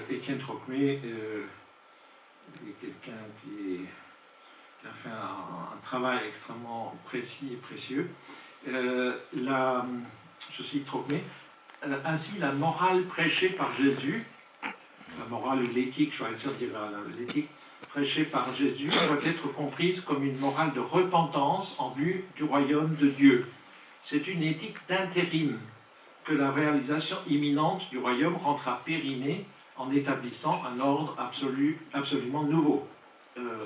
Étienne Trocmé est quelqu'un qui a fait un travail extrêmement précis et précieux. Je cite Trocmé, ainsi la morale prêchée par Jésus, la morale ou l'éthique, Schweitzer dira l'éthique, prêchée par Jésus doit être comprise comme une morale de repentance en vue du royaume de Dieu. C'est une éthique d'intérim que la réalisation imminente du royaume rendra périmée en établissant un ordre absolument nouveau.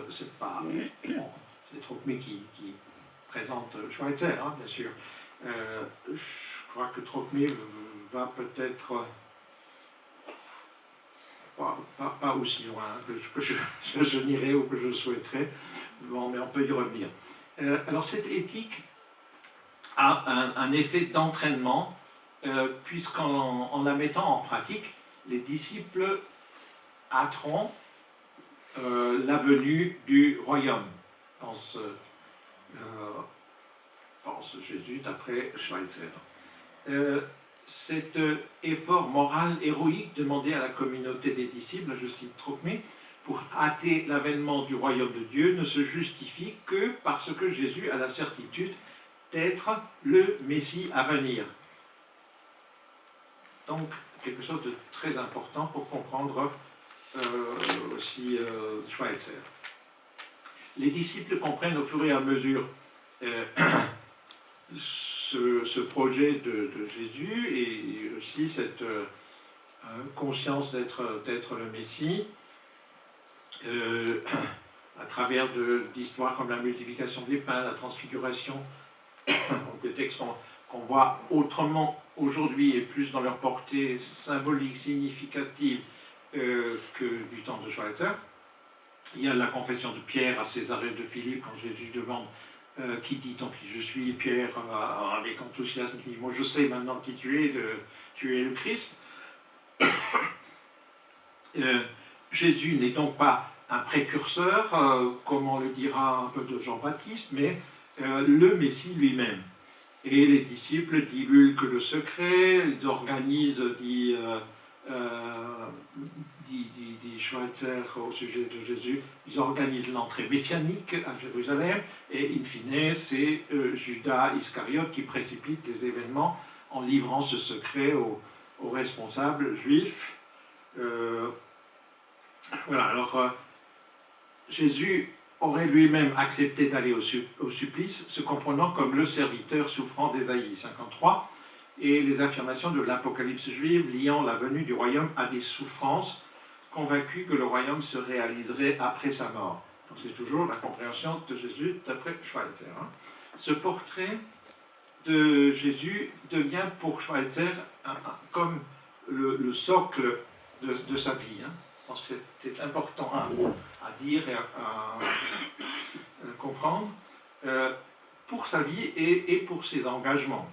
C'est pas... Bon, c'est Trocmé qui présente Schweitzer, hein, bien sûr. Je crois que Trocmé va peut-être pas aussi loin que je n'irai ou que je souhaiterais. Bon, mais on peut y revenir. Alors cette éthique a un effet d'entraînement, puisqu'en la mettant en pratique, les disciples hâteront la venue du royaume. Pense Jésus d'après Schweitzer. Cet effort moral héroïque demandé à la communauté des disciples, je cite Trocmé, pour hâter l'avènement du royaume de Dieu ne se justifie que parce que Jésus a la certitude d'être le Messie à venir. Donc, quelque chose de très important pour comprendre aussi Schweitzer. Les disciples comprennent au fur et à mesure ce projet de Jésus et aussi cette conscience d'être le Messie à travers d'histoires comme la multiplication des pains, la transfiguration, donc des textes qu'on voit autrement aujourd'hui et plus dans leur portée symbolique, significative que du temps de Schweitzer. Il y a la confession de Pierre à Césarée de Philippe quand Jésus demande qui dit-on qui je suis. Pierre avec enthousiasme dit moi je sais maintenant qui tu es le Christ. Jésus n'est donc pas un précurseur comme on le dira un peu de Jean-Baptiste, mais le Messie lui-même. Et les disciples divulguent le secret, ils organisent, dit Schweitzer au sujet de Jésus, ils organisent l'entrée messianique à Jérusalem, et in fine, c'est Judas Iscariote qui précipite les événements en livrant ce secret aux responsables juifs. Voilà, alors Jésus aurait lui-même accepté d'aller au supplice, se comprenant comme le serviteur souffrant d'Ésaïe 53, et les affirmations de l'Apocalypse juive liant la venue du royaume à des souffrances, convaincu que le royaume se réaliserait après sa mort. Donc c'est toujours la compréhension de Jésus d'après Schweitzer. Hein. Ce portrait de Jésus devient pour Schweitzer comme le socle de sa vie. Hein. Je pense que c'est important à dire et à comprendre pour sa vie et pour ses engagements.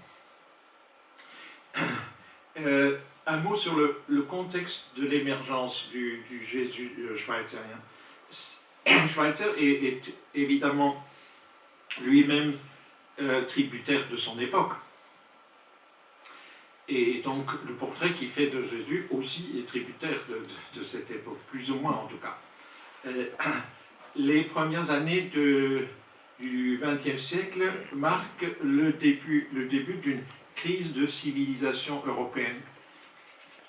Un mot sur le contexte de l'émergence du Jésus schweizerien. Schweitzer est évidemment lui-même tributaire de son époque. Et donc le portrait qu'il fait de Jésus aussi est tributaire de cette époque, plus ou moins en tout cas. Les premières années du XXe siècle marquent le début d'une crise de civilisation européenne.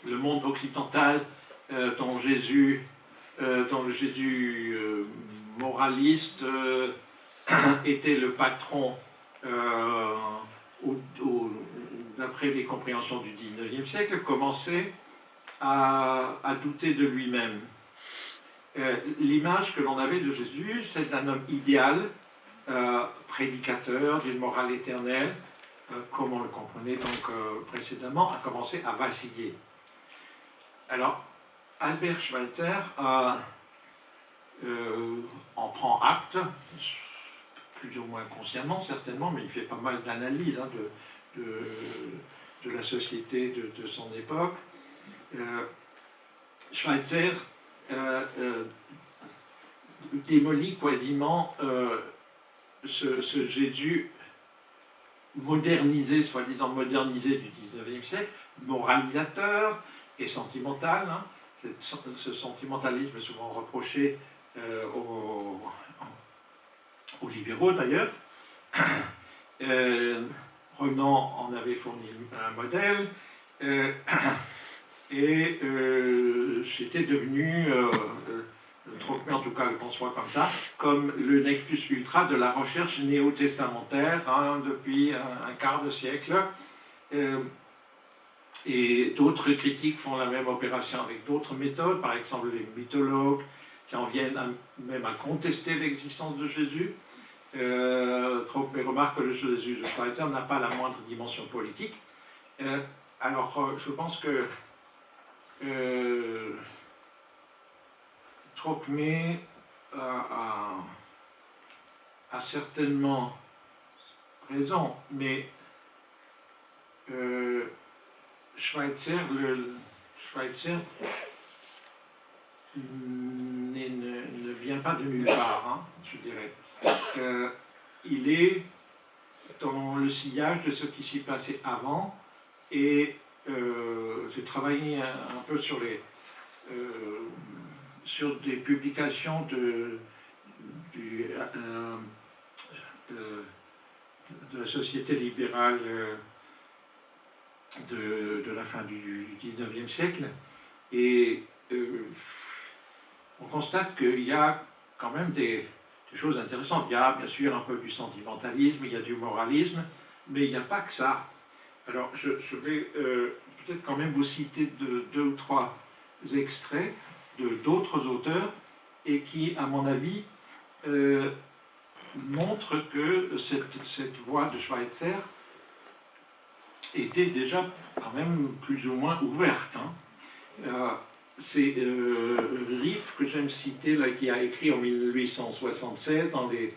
Le monde occidental, dont le Jésus moraliste était le patron d'après les compréhensions du XIXe siècle, commençait à douter de lui-même. L'image que l'on avait de Jésus, c'est d'un homme idéal, prédicateur d'une morale éternelle, comme on le comprenait donc précédemment, a commencé à vaciller. Alors, Albert Schweitzer en prend acte, plus ou moins consciemment certainement, mais il fait pas mal d'analyses hein, de la société de son époque. Schweitzer démolit quasiment ce Jésus modernisé, soi-disant modernisé du XIXe siècle, moralisateur et sentimental, hein, ce sentimentalisme est souvent reproché aux libéraux d'ailleurs. Renan en avait fourni un modèle, et c'était devenu, Trocmé en tout cas le conçoit comme ça, comme le nec plus ultra de la recherche néo-testamentaire depuis un quart de siècle. Et d'autres critiques font la même opération avec d'autres méthodes, par exemple les mythologues qui en viennent même à contester l'existence de Jésus. Trocmé remarque que le Jésus de Schweitzer n'a pas la moindre dimension politique. Alors, je pense que Trocmé a certainement raison, mais Schweitzer ne vient pas de nulle part, je dirais. Il est dans le sillage de ce qui s'est passé avant, et j'ai travaillé un peu sur des publications de la société libérale de la fin du XIXe siècle, et on constate qu'il y a quand même des choses intéressantes. Il y a bien sûr un peu du sentimentalisme, il y a du moralisme, mais il n'y a pas que ça. Alors je vais peut-être quand même vous citer deux ou trois extraits d'autres auteurs, et qui, à mon avis, montrent que cette voie de Schweitzer était déjà quand même plus ou moins ouverte. C'est Rieff, que j'aime citer, là, qui a écrit en 1867 dans les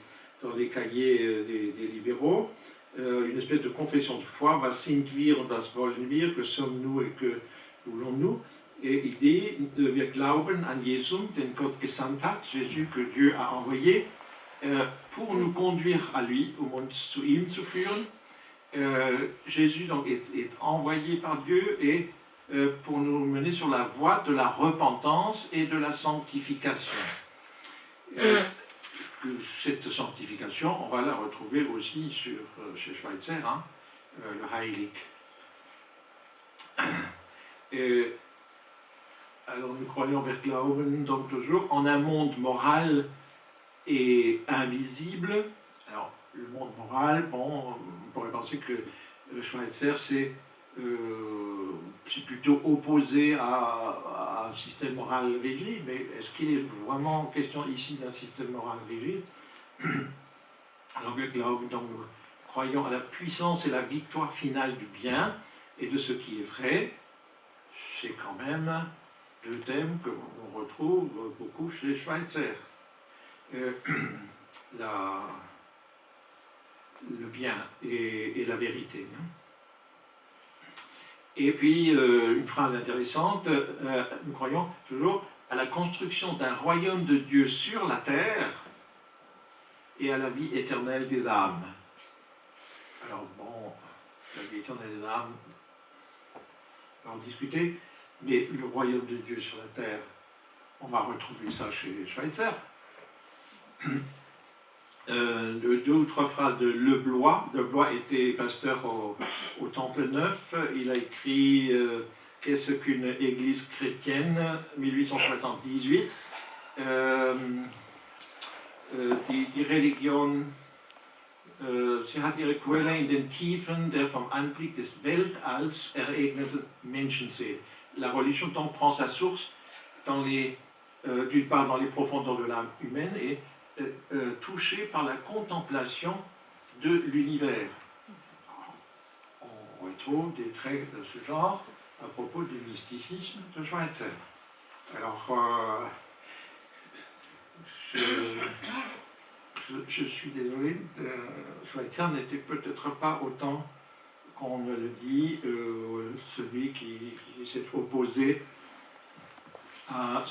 cahiers des libéraux, une espèce de confession de foi, was sind wir und was wollen wir, que sommes-nous et que voulons-nous. Et il dit, wir glauben an Jesum, den Gott gesandt hat, Jésus que Dieu a envoyé, pour nous conduire à lui, zu ihm zu führen. Jésus donc est envoyé par Dieu, et pour nous mener sur la voie de la repentance et de la sanctification. Cette sanctification, on va la retrouver aussi chez Schweitzer, le Heilig. Alors nous croyons, wir glauben, donc toujours, en un monde moral et invisible. Alors le monde moral, bon, on pourrait penser que Schweitzer c'est plutôt opposé à un système moral rigide, mais est-ce qu'il est vraiment question ici d'un système moral rigide? Alors nous croyons à la puissance et la victoire finale du bien et de ce qui est vrai. C'est quand même deux thèmes que l'on retrouve beaucoup chez Schweitzer. Le bien et la vérité. Et puis, une phrase intéressante, nous croyons toujours à la construction d'un royaume de Dieu sur la terre et à la vie éternelle des âmes. Alors bon, la vie éternelle des âmes, on va en discuter, mais le royaume de Dieu sur la terre, on va retrouver ça chez Schweitzer. Deux ou trois phrases de Le Blois. Le Blois était pasteur au Temple Neuf. Il a écrit Qu'est-ce qu'une église chrétienne, 1878. Die Religion, sie hat ihre Quelle in den Tiefen der vom Anblick des Weltalls ereigneten Menschenseele. La religion donc prend sa source d'une part dans les profondeurs de l'âme humaine, et touché par la contemplation de l'univers. On retrouve des traits de ce genre à propos du mysticisme de Schweitzer. Alors, je suis désolé, Schweitzer n'était peut-être pas autant qu'on me le dit, celui qui s'est opposé à un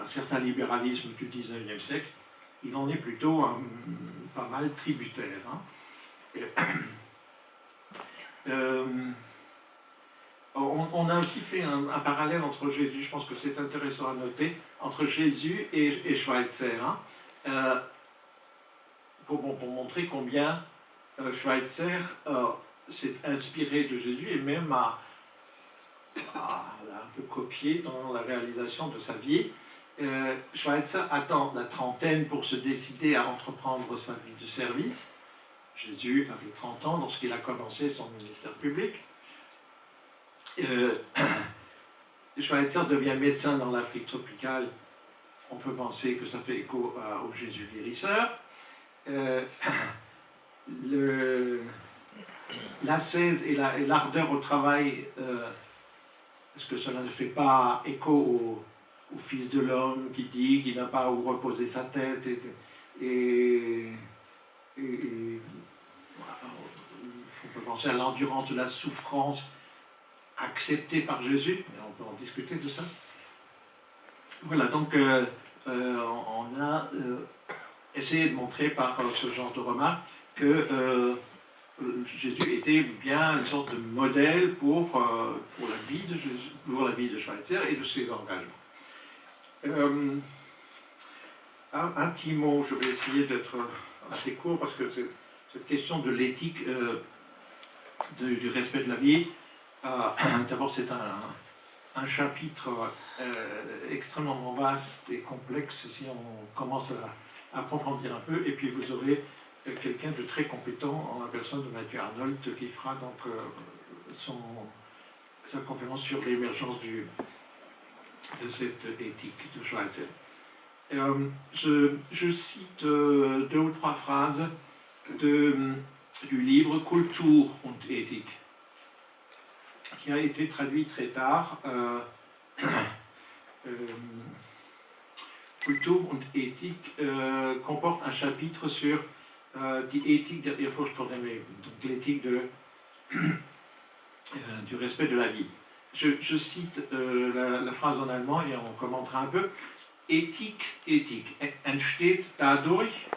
certain libéralisme du XIXe siècle. Il en est plutôt pas mal tributaire. On a aussi fait un parallèle entre Jésus, je pense que c'est intéressant à noter, entre Jésus et Schweitzer, hein, pour montrer combien Schweitzer s'est inspiré de Jésus et même a un peu copié dans la réalisation de sa vie. Schweitzer attend la trentaine pour se décider à entreprendre sa vie de service. Jésus avait 30 ans lorsqu'il a commencé son ministère public. Schweitzer devient médecin dans l'Afrique tropicale. On peut penser que ça fait écho au Jésus guérisseur. L'ascèse et l'ardeur au travail, est-ce que cela ne fait pas écho au Fils de l'homme qui dit qu'il n'a pas où reposer sa tête on peut penser à l'endurance de la souffrance acceptée par Jésus, et on peut en discuter de ça. Voilà, donc on a essayé de montrer par ce genre de remarques que Jésus était bien une sorte de modèle pour la vie de Jésus, pour la vie de Schweitzer et de ses engagements. Un petit mot, je vais essayer d'être assez court parce que cette question de l'éthique du respect de la vie, d'abord c'est un chapitre extrêmement vaste et complexe si on commence à approfondir un peu, et puis vous aurez quelqu'un de très compétent en la personne de Mathieu Arnold qui fera donc sa conférence sur l'émergence de cette éthique de Schweitzer. Je cite 2 ou 3 phrases du livre Kultur und Ethik, qui a été traduit très tard. Kultur und Ethik comporte un chapitre sur die Ethik der Ehrfurcht vor dem Leben, donc l'éthique du respect de la vie. Je cite la phrase en allemand et on commentera un peu. Ethik entsteht dadurch,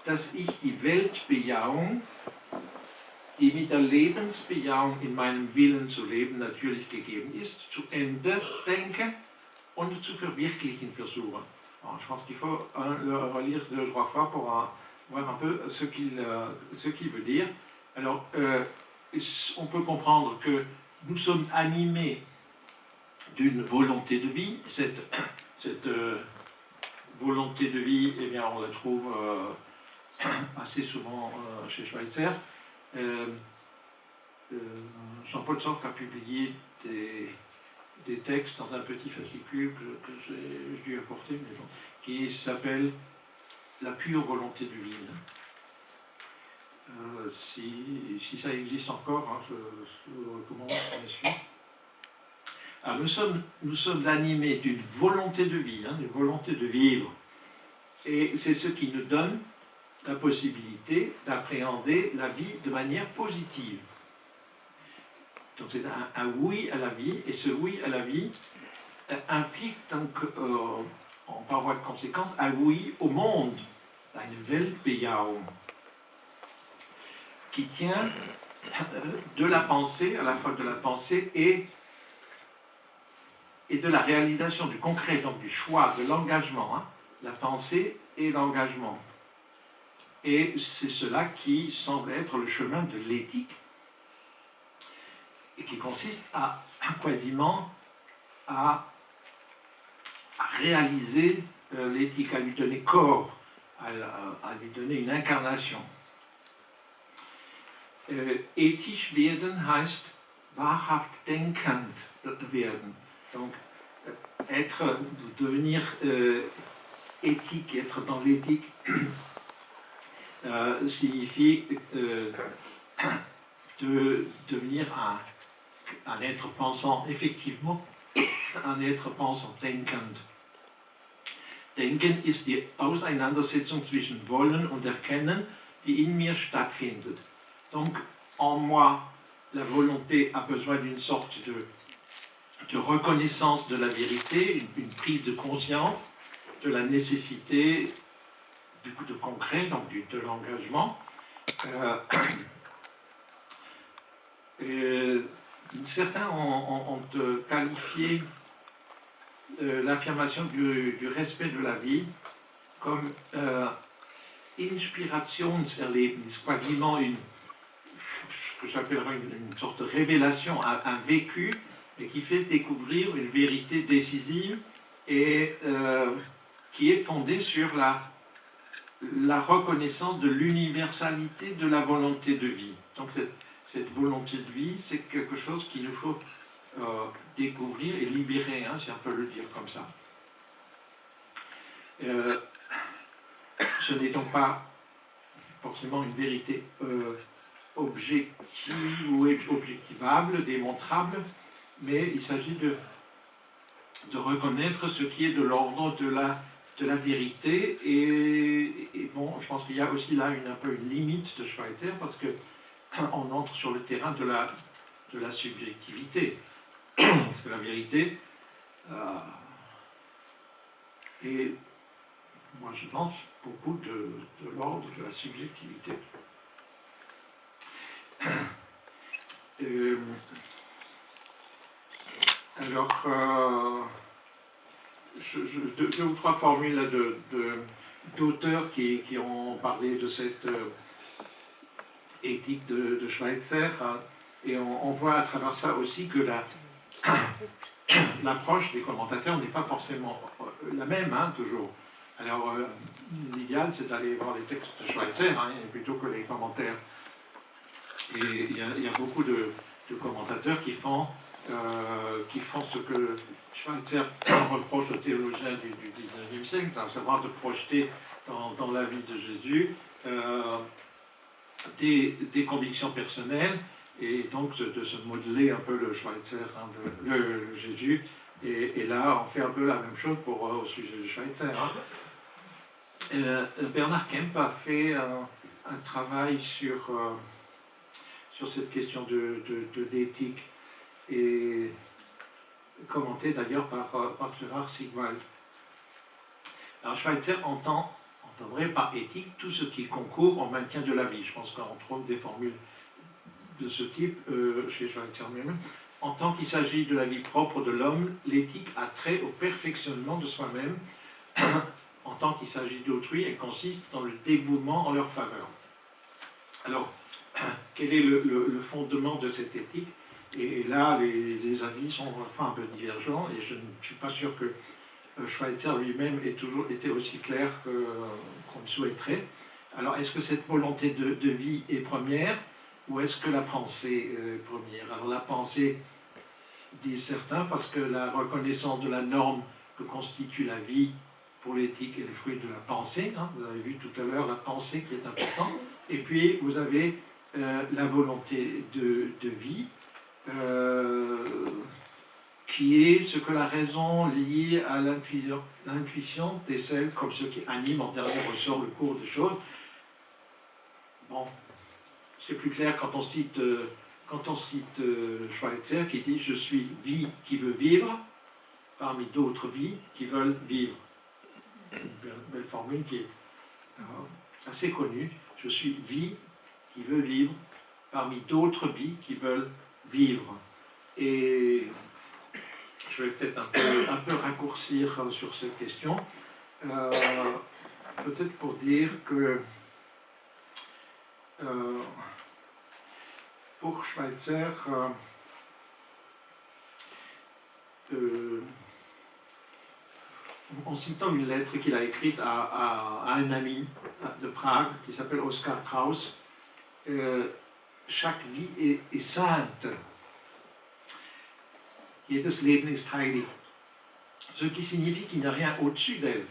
dass ich die Weltbejahung, die mit der Lebensbejahung in meinem Willen zu leben natürlich gegeben ist, zu Ende denke und zu verwirklichen versuche. Alors, je pense qu'il faut le relire 2 ou 3 fois pour voir un peu ce qu'il veut dire. Alors, on peut comprendre que nous sommes animés d'une volonté de vie. Cette volonté de vie, eh bien, on la trouve assez souvent chez Schweitzer. Jean-Paul Sartre a publié des textes dans un petit fascicule que j'ai dû apporter, mais bon, qui s'appelle « La pure volonté divine ». Si ça existe encore, hein, je vous le recommande, bien sûr. Alors, nous sommes animés d'une volonté de vie, hein, d'une volonté de vivre. Et c'est ce qui nous donne la possibilité d'appréhender la vie de manière positive. Donc c'est un oui à la vie, et ce oui à la vie implique donc, en par voie de conséquence, un oui au monde, eine Weltbejahung, qui tient de la pensée, à la fois de la pensée et de la réalisation du concret, donc du choix, de l'engagement, hein, la pensée et l'engagement. Et c'est cela qui semble être le chemin de l'éthique, et qui consiste quasiment à réaliser l'éthique, à lui donner corps, à lui donner une incarnation. Ethisch werden heißt wahrhaft denkend werden. Donc, devenir éthique, être dans l'éthique, signifie de devenir un être pensant, effectivement, un être pensant, denkend. Denken ist die Auseinandersetzung zwischen Wollen und Erkennen, die in mir stattfindet. Donc, en moi, la volonté a besoin d'une sorte de reconnaissance de la vérité, une prise de conscience de la nécessité de concret, donc de l'engagement. Certains ont qualifié l'affirmation du respect de la vie comme Inspirationserlebnis, quasiment ce que j'appellerais une sorte de révélation, un vécu, mais qui fait découvrir une vérité décisive et qui est fondée sur la reconnaissance de l'universalité de la volonté de vie. Donc cette volonté de vie, c'est quelque chose qu'il nous faut découvrir et libérer, hein, si on peut le dire comme ça. Ce n'est donc pas forcément une vérité objective ou objectivable, démontrable, mais il s'agit de reconnaître ce qui est de l'ordre de la vérité. Et bon, je pense qu'il y a aussi là un peu une limite de Schweitzer, parce qu'on entre sur le terrain de la subjectivité. Parce que la vérité est, moi je pense, beaucoup de l'ordre de la subjectivité. Alors, deux ou trois formules d'auteurs qui ont parlé de cette éthique de Schweitzer, hein, et on voit à travers ça aussi que l'approche des commentateurs n'est pas forcément la même, hein, toujours. Alors, l'idéal, c'est d'aller voir les textes de Schweitzer, hein, plutôt que les commentaires. Et il y a beaucoup de commentateurs qui font ce que Schweitzer reproche aux théologiens du XIXe siècle, à savoir de projeter dans la vie de Jésus des convictions personnelles, et donc de se modeler un peu le Schweitzer, hein, le Jésus. Et là, on fait un peu la même chose au sujet de Schweitzer. Hein. Bernard Kempf a fait un travail sur cette question de l'éthique, et commenté d'ailleurs par Gérard Sigwald. Alors Schweitzer entendrait par éthique tout ce qui concourt au maintien de la vie. Je pense qu'on trouve des formules de ce type chez Schweitzer même. En tant qu'il s'agit de la vie propre de l'homme, l'éthique a trait au perfectionnement de soi-même. En tant qu'il s'agit d'autrui, elle consiste dans le dévouement en leur faveur. Alors, quel est le fondement de cette éthique? Et là, les avis sont enfin un peu divergents, et je ne suis pas sûr que Schweitzer lui-même ait toujours été aussi clair qu'on le souhaiterait. Alors, est-ce que cette volonté de vie est première, ou est-ce que la pensée est première? Alors, la pensée, disent certains, parce que la reconnaissance de la norme que constitue la vie pour l'éthique est le fruit de la pensée. Hein, vous avez vu tout à l'heure la pensée qui est importante. Et puis, vous avez la volonté de vie, qui est ce que la raison liée à l'intuition décèle comme ce qui anime en dernier ressort le cours des choses. Bon, c'est plus clair quand on cite Schweitzer qui dit « Je suis vie qui veut vivre parmi d'autres vies qui veulent vivre ». Une belle formule qui est assez connue. Je suis vie qui veut vivre parmi d'autres vies qui veulent vivre. Et je vais peut-être un peu raccourcir sur cette question. Peut-être pour dire que pour Schweitzer, en citant une lettre qu'il a écrite à un ami de Prague qui s'appelle Oskar Kraus, chaque vie est sainte. Jedes Leben ist heilig. Ce qui signifie qu'il n'y a rien au-dessus d'elle.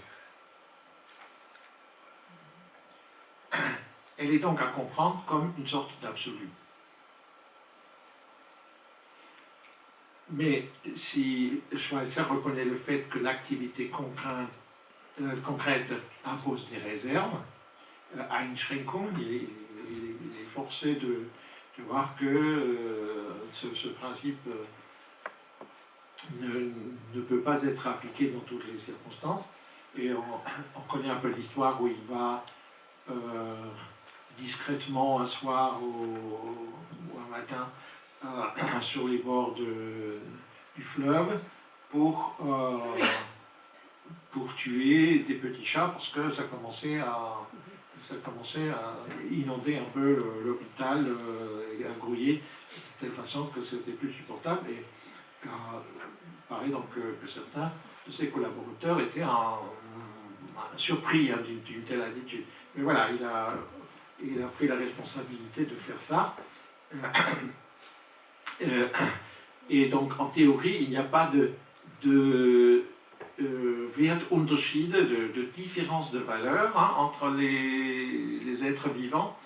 Elle est donc à comprendre comme une sorte d'absolu. Mais si Schweitzer reconnaît le fait que l'activité concrète impose des réserves, Einschränkung, il est forcé de voir que ce principe ne peut pas être appliqué dans toutes les circonstances. Et on connaît un peu l'histoire où il va discrètement un soir ou un matin sur les bords du fleuve pour tuer des petits chats parce que ça commençait à inonder un peu l'hôpital et à grouiller de telle façon que c'était plus supportable. Et paraît donc que certains de ses collaborateurs étaient surpris d'une telle attitude. Mais voilà, il a pris la responsabilité de faire ça. Et donc, en théorie, il n'y a pas de Wertunterschiede, de différence de valeur entre les êtres vivants.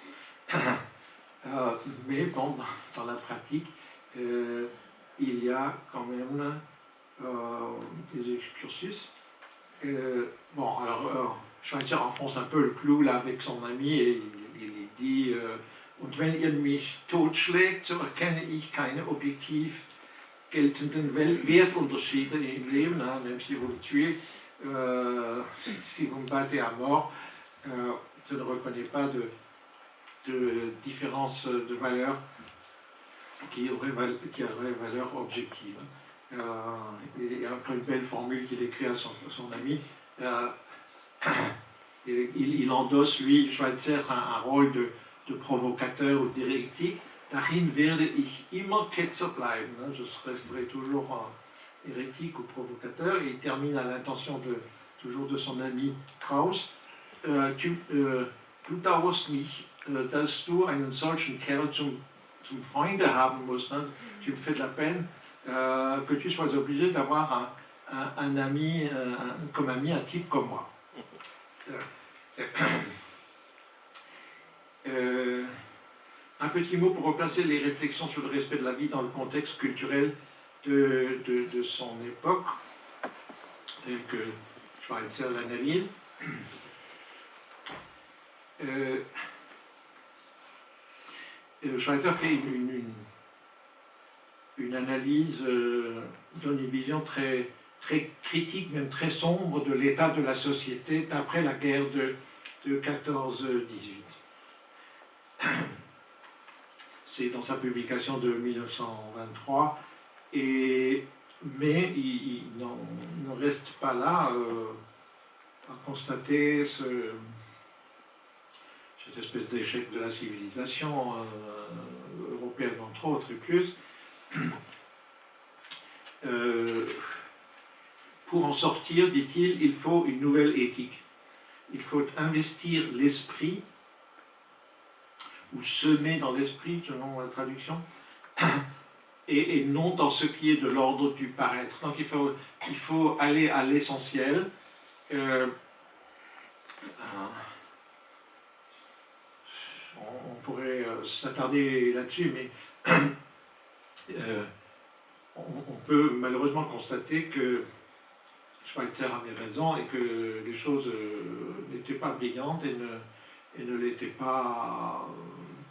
Mais bon, dans la pratique, il y a quand même des excursus. Bon, alors, Schweitzer enfonce un peu le clou là avec son ami et il dit Und wenn ihr mich totschlägt, so erkenne ich keine objektiv geltenden Wertunterschiede im Leben, hein, même si vous me tuez, si vous me battez à mort, je ne reconnais pas de différence de valeur qui aurait valeur objective. Il y a une belle formule qu'il écrit à son ami. Il endosse, lui, Schweitzer, un rôle de provocateur ou d'hérétique. Darin werde ich immer Ketzer bleiben. Je resterai toujours hérétique ou provocateur. Et il termine à l'intention toujours de son ami Krauss. Du dauerst mich, dass du einen solchen Kerl zum Freunde haben musst. Tu me fais de la peine que tu sois obligé d'avoir un ami, comme ami, un type comme moi. Un petit mot pour replacer les réflexions sur le respect de la vie dans le contexte culturel de son époque, tel que Schweitzer l'analyse. Schweitzer fait une analyse, donne une vision très critique, même très sombre de l'état de la société d'après la guerre de 14-18. C'est dans sa publication de 1923, mais il ne reste pas là à constater cette espèce d'échec de la civilisation européenne, entre autres, et plus. Pour en sortir, dit-il, il faut une nouvelle éthique. Il faut investir l'esprit, ou semer dans l'esprit, selon la traduction, et non dans ce qui est de l'ordre du paraître. Donc il faut aller à l'essentiel. On pourrait s'attarder là-dessus, mais on peut malheureusement constater que Schweitzer avait raison et que les choses n'étaient pas brillantes et ne l'étaient pas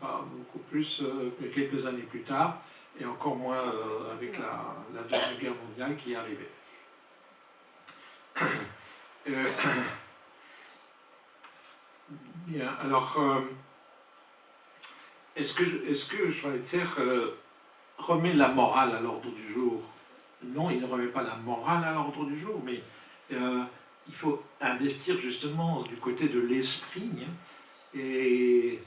beaucoup plus que quelques années plus tard, et encore moins avec la Deuxième Guerre mondiale qui est arrivée. Bien, alors, est-ce que Schweitzer remet la morale à l'ordre du jour? Non, il ne remet pas la morale à l'ordre du jour, mais il faut investir justement du côté de l'esprit, et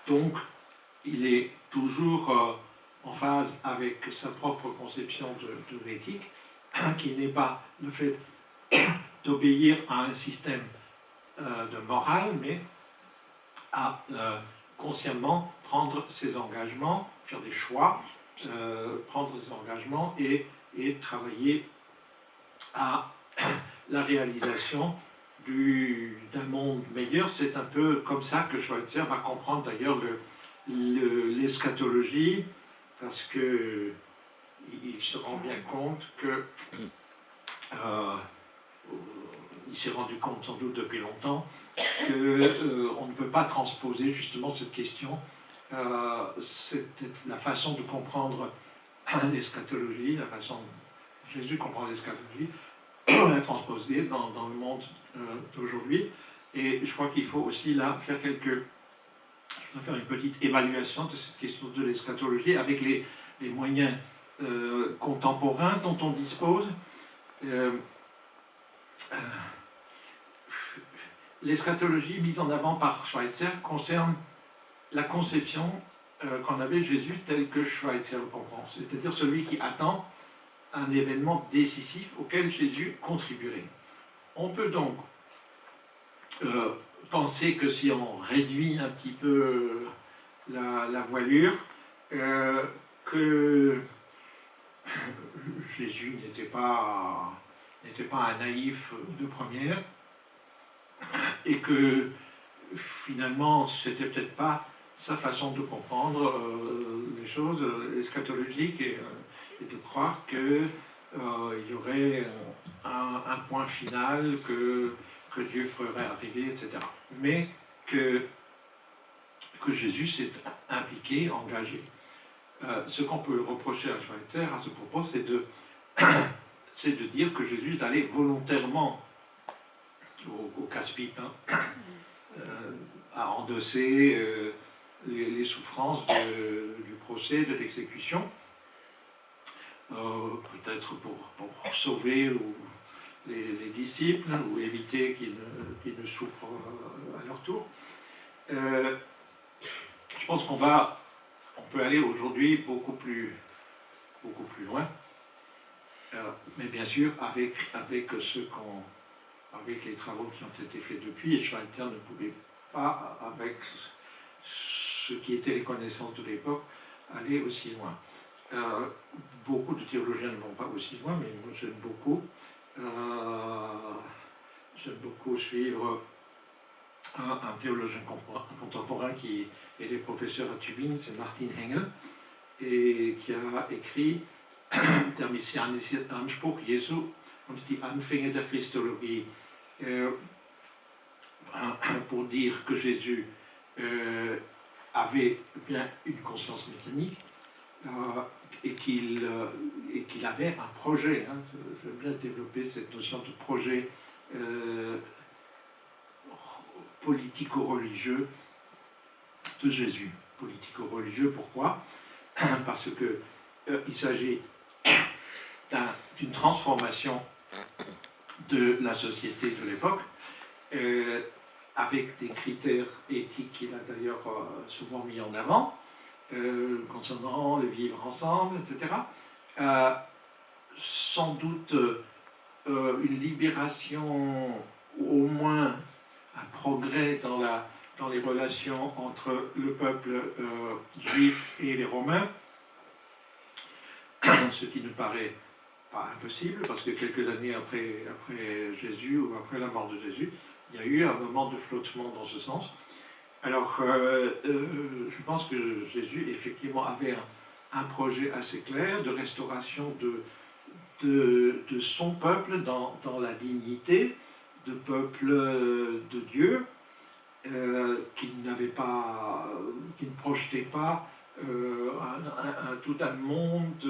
donc il est toujours en phase avec sa propre conception de l'éthique, qui n'est pas le fait d'obéir à un système de morale, mais à consciemment prendre ses engagements, faire des choix, prendre des engagements et travailler à la réalisation d'un monde meilleur. C'est un peu comme ça que Schweitzer va comprendre d'ailleurs l'eschatologie, parce que il se rend bien compte que il s'est rendu compte sans doute depuis longtemps qu'on ne peut pas transposer justement cette question. La façon de comprendre l'eschatologie, la façon dont Jésus comprend l'eschatologie, la transposer dans le monde d'aujourd'hui. Et je crois qu'il faut aussi là faire quelques je vais faire une petite évaluation de cette question de l'eschatologie avec les moyens contemporains dont on dispose. L'eschatologie mise en avant par Schweitzer concerne la conception qu'en avait Jésus tel que Schweitzer le comprend, c'est-à-dire celui qui attend un événement décisif auquel Jésus contribuerait. On peut donc penser que si on réduit un petit peu la voilure, que Jésus n'était pas un naïf de première, et que finalement c'était peut-être pas sa façon de comprendre les choses eschatologiques, et de croire qu'il y aurait un point final que Dieu ferait arriver, etc. Mais que Jésus s'est impliqué, engagé. Ce qu'on peut reprocher à Schweitzer à ce propos, c'est de dire que Jésus est allé volontairement au casse-pipe, à endosser les souffrances du procès, de l'exécution, peut-être pour sauver les disciples, ou éviter qu'ils ne souffrent à leur tour. Je pense qu'on peut aller aujourd'hui beaucoup plus loin, mais bien sûr avec les travaux qui ont été faits depuis, et Schweitzer ne pouvait pas, avec ce qui étaient les connaissances de l'époque, aller aussi loin. Beaucoup de théologiens ne vont pas aussi loin, mais moi j'aime beaucoup suivre un théologien contemporain qui est professeur à Tübingen, c'est Martin Engel, et qui a écrit Der messianische Anspruch Jesu und die Anfänge der Christologie, pour dire que Jésus avait bien une conscience mécanique, et qu'il avait un projet. Je veux bien développer cette notion de projet politico-religieux de Jésus. Politico-religieux, pourquoi? Parce qu'il s'agit d'une transformation de la société de l'époque, avec des critères éthiques qu'il a d'ailleurs souvent mis en avant, concernant le vivre ensemble, etc. Sans doute une libération, ou au moins un progrès dans les relations entre le peuple juif et les Romains, ce qui ne paraît pas impossible, parce que quelques années après Jésus, ou après la mort de Jésus, il y a eu un moment de flottement dans ce sens. Alors, je pense que Jésus, effectivement, avait un projet assez clair de restauration de son peuple dans la dignité de peuple de Dieu, qui ne projetait pas tout un monde,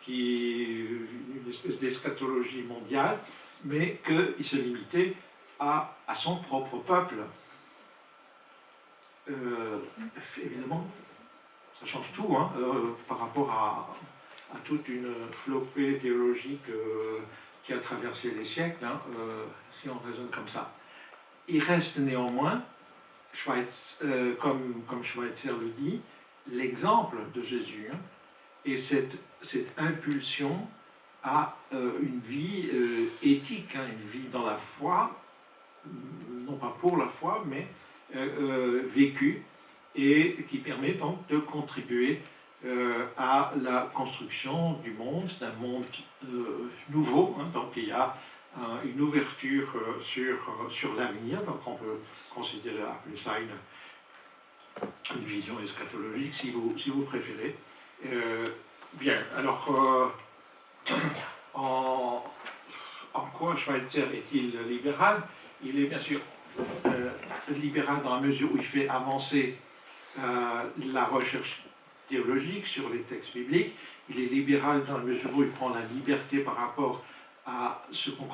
une espèce d'eschatologie mondiale, mais qu'il se limitait à son propre peuple. Évidemment, ça change tout par rapport à toute une flopée théologique qui a traversé les siècles, si on raisonne comme ça. Il reste néanmoins, comme Schweitzer le dit, l'exemple de Jésus, et cette impulsion à une vie éthique, une vie dans la foi, non pas pour la foi, mais vécue, et qui permet donc de contribuer à la construction du monde, d'un monde nouveau. Donc il y a une ouverture sur l'avenir, donc on peut considérer, appeler ça une vision eschatologique, si vous préférez. Bien, alors en quoi Schweitzer est-il libéral? Il est bien sûr libéral dans la mesure où il fait avancer la recherche théologique sur les textes bibliques. Il est libéral dans la mesure où il prend la liberté par rapport à ce qu'on